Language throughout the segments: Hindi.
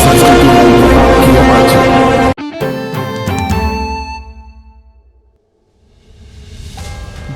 संस्कृति लाइव में आपकी आवाज है।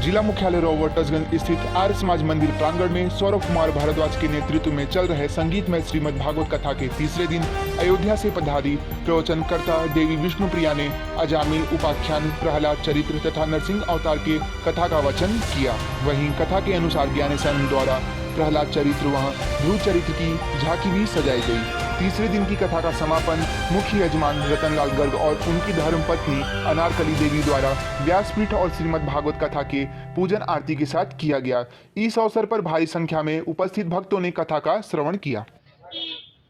जिला मुख्यालय रोहटसगंज स्थित आर्य समाज मंदिर प्रांगण में सौरभ कुमार भारद्वाज के नेतृत्व में चल रहे संगीतमय श्रीमद् भागवत कथा के तीसरे दिन अयोध्या से पधारी प्रवचनकर्ता देवी विष्णुप्रिया ने अजामिल उपाख्यान, प्रहलाद चरित्र तथा नरसिंह अवतार के कथा का वचन किया। वहीं कथा के अनुसार ज्ञानेश्वर द्वारा प्रहलाद चरित्र वहाँ ध्रुव चरित्र की झांकी भी सजाई गई। तीसरे दिन की कथा का समापन मुख्य यजमान रतनलाल गर्ग और उनकी धर्मपत्नी अनारकली देवी द्वारा व्यासपीठ और श्रीमद् भागवत कथा के पूजन आरती के साथ किया गया। इस अवसर पर भारी संख्या में उपस्थित भक्तों ने कथा का श्रवण किया।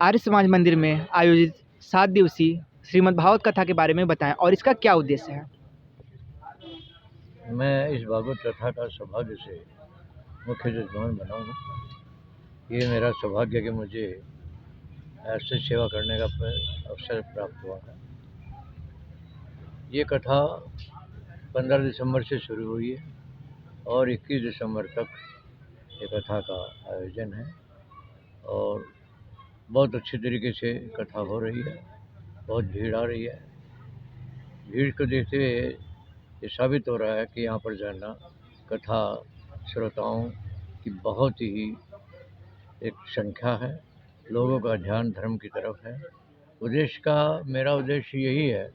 आर्य समाज मंदिर में आयोजित 7 दिवसीय श्रीमद् भागवत कथा के बारे में बताएं और इसका क्या उद्देश्य है। मैं इस भागवत कथा का सौभाग्य से मुख्य यजमान बना हूँ। ये मेरा सौभाग्य कि मुझे ऐसे सेवा करने का अवसर प्राप्त हुआ है। ये कथा 15 दिसंबर से शुरू हुई है और 21 दिसंबर तक ये कथा का आयोजन है और बहुत अच्छी तरीके से कथा हो रही है। बहुत भीड़ आ रही है। भीड़ को देखते हुए ये साबित हो रहा है कि यहाँ पर जाना कथा श्रोताओं की बहुत ही एक संख्या है। लोगों का ध्यान धर्म की तरफ है। मेरा उद्देश्य यही है,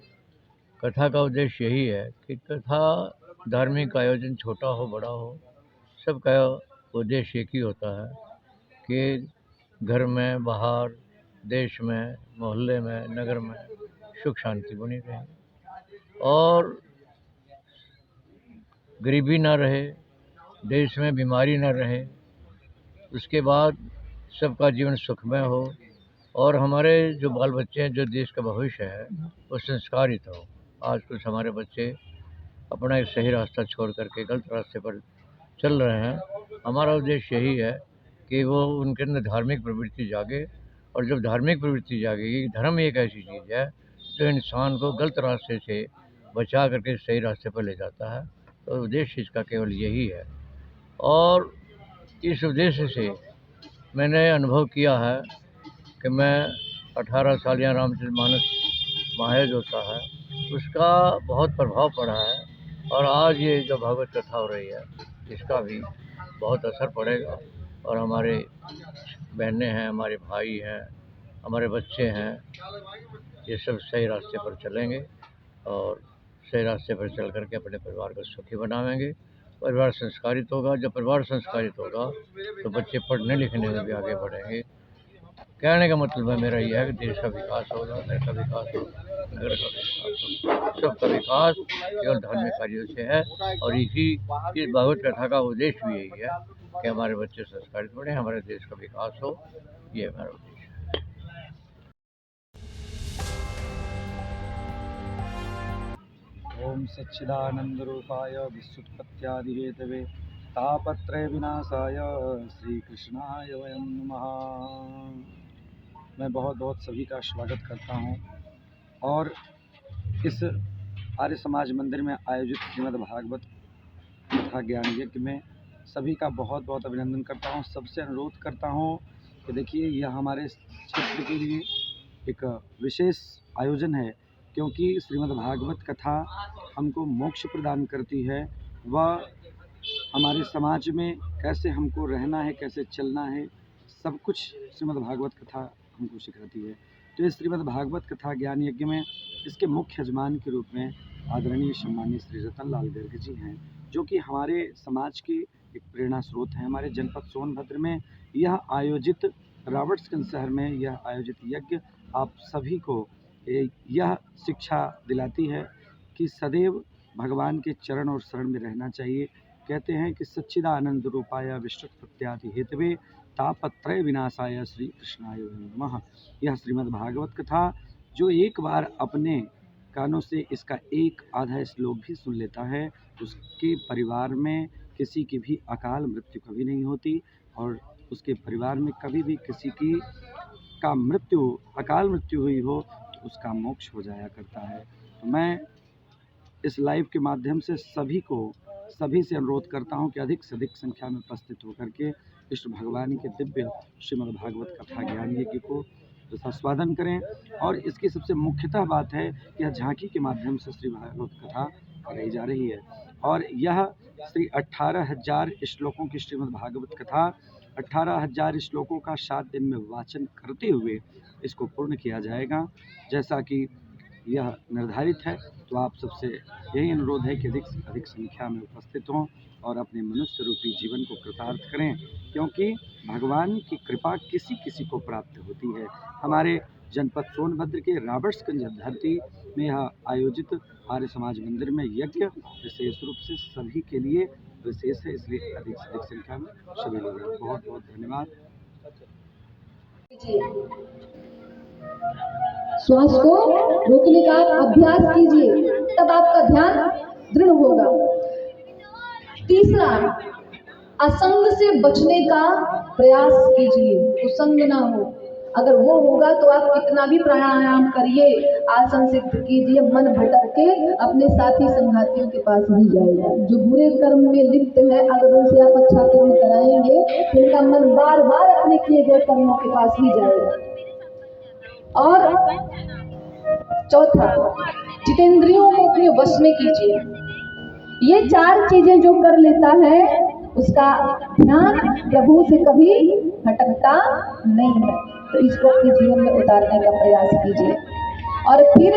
कथा का उद्देश्य यही है कि कथा धार्मिक आयोजन छोटा हो बड़ा हो, सबका उद्देश्य एक ही होता है कि घर में, बाहर, देश में, मोहल्ले में, नगर में सुख शांति बनी रहे और गरीबी ना रहे, देश में बीमारी ना रहे, उसके बाद सबका जीवन सुखमय हो और हमारे जो बाल बच्चे हैं, जो देश का भविष्य है, वो संस्कारित हो। आज कुछ हमारे बच्चे अपना एक सही रास्ता छोड़ करके गलत रास्ते पर चल रहे हैं। हमारा उद्देश्य यही है कि वो उनके अंदर धार्मिक प्रवृत्ति जागे और जब धार्मिक प्रवृत्ति जागेगी, धर्म एक ऐसी चीज़ है जो इंसान को गलत रास्ते से बचा करके सही रास्ते पर ले जाता है। तो उद्देश्य इसका केवल यही है और इस उद्देश्य से मैंने अनुभव किया है कि मैं 18 साल या रामचरितमानस महायज्ञ होता है, उसका बहुत प्रभाव पड़ा है और आज ये जो भागवत कथा हो रही है इसका भी बहुत असर पड़ेगा और हमारे बहनें हैं, हमारे भाई हैं, हमारे बच्चे हैं, ये सब सही रास्ते पर चलेंगे और सही रास्ते पर चल करके अपने परिवार को सुखी बनाएंगे। परिवार संस्कारित होगा। जब परिवार संस्कारित होगा तो बच्चे पढ़ने लिखने में भी आगे बढ़ेंगे। कहने का मतलब है मेरा यह है कि देश का विकास होगा, घर का विकास होगा, नगर का विकास होगा, सबका विकास केवल धार्मिक कार्यों से है और इस भागवत कथा का उद्देश्य भी यही है कि हमारे बच्चे संस्कारित बने, हमारे देश का विकास हो। ये हमारा उद्देश्य है। ओम सच्चिदानंद रूपाय विश्वोत्पत्त्यादिहेतवे तापत्रय विनाशाय श्री कृष्णाय वयं नमः। मैं बहुत बहुत सभी का स्वागत करता हूं और इस आर्य समाज मंदिर में आयोजित श्रीमद् भागवत कथा ज्ञान यज्ञ में सभी का बहुत बहुत अभिनंदन करता हूं। सबसे अनुरोध करता हूं कि देखिए यह हमारे क्षेत्र के लिए एक विशेष आयोजन है क्योंकि श्रीमद् भागवत कथा हमको मोक्ष प्रदान करती है। वह हमारे समाज में कैसे हमको रहना है, कैसे चलना है, सब कुछ श्रीमद् भागवत कथा हमको सिखाती है। तो इस श्रीमद् भागवत कथा ज्ञान यज्ञ में इसके मुख्य यजमान के रूप में आदरणीय सम्मानीय श्री रतनलाल गर्ग जी हैं, जो कि हमारे समाज के एक प्रेरणा स्रोत हैं। हमारे जनपद सोनभद्र में यह आयोजित रावर्ट्सगंज शहर में यह आयोजित यज्ञ आप सभी को यह शिक्षा दिलाती है कि सदैव भगवान के चरण और शरण में रहना चाहिए। कहते हैं कि सच्चिदानंद रूपाय विश्वोत्पत्त्यादि हेतवे तापत्रय विनाशाय श्री कृष्णाय नमः। यह श्रीमद् भागवत कथा जो एक बार अपने कानों से इसका एक आधा श्लोक भी सुन लेता है, उसके परिवार में किसी की भी अकाल मृत्यु कभी नहीं होती और उसके परिवार में कभी भी किसी की अकाल मृत्यु हुई हो तो उसका मोक्ष हो जाया करता है। तो मैं इस लाइव के माध्यम से सभी से अनुरोध करता हूं कि अधिक से अधिक संख्या में उपस्थित होकर के कृष्ण भगवान के दिव्य श्रीमद् भागवत कथा ज्ञान यज्ञ को रसास्वादन करें। और इसकी सबसे मुख्यतः बात है कि यह झांकी के माध्यम से श्री भागवत कथा कराई जा रही है और यह श्री 18,000 श्लोकों की श्रीमद् भागवत कथा 18,000 श्लोकों का 7 दिन में वाचन करते हुए इसको पूर्ण किया जाएगा। जैसा कि यह निर्धारित है, तो आप सबसे यही अनुरोध है कि अधिक से अधिक संख्या में उपस्थित हों और अपने मनुष्य रूपी जीवन को कृतार्थ करें, क्योंकि भगवान की कृपा किसी किसी को प्राप्त होती है। हमारे जनपद सोनभद्र के राबर्ट्सगंज धरती में यह आयोजित आर्य समाज मंदिर में यज्ञ विशेष रूप से सभी के लिए विशेष है, इसलिए अधिक से अधिक संख्या में सभी लोग हैं। बहुत बहुत धन्यवाद। श्वास को रोकने का अभ्यास कीजिए, तब आपका ध्यान दृढ़ होगा। तीसरा, असंग से बचने का प्रयास कीजिए, कुसंग ना हो। अगर वो होगा तो आप कितना भी प्राणायाम करिए, आसन सिद्ध कीजिए, मन भटक के अपने साथी संगातियों के पास ही जाएगा। जो बुरे कर्म में लिप्त है, अगर उनसे आप अच्छा कर्म कराएंगे तो उनका मन बार बार अपने किए गए कर्मों के पास ही जाएगा। और चौथा, जितेंद्रियों को अपने वश में कीजिए। ये 4 चीजें जो कर लेता है उसका ध्यान प्रभु से कभी भटकता नहीं है। तो इसको अपने जीवन में उतारने का प्रयास कीजिए। और फिर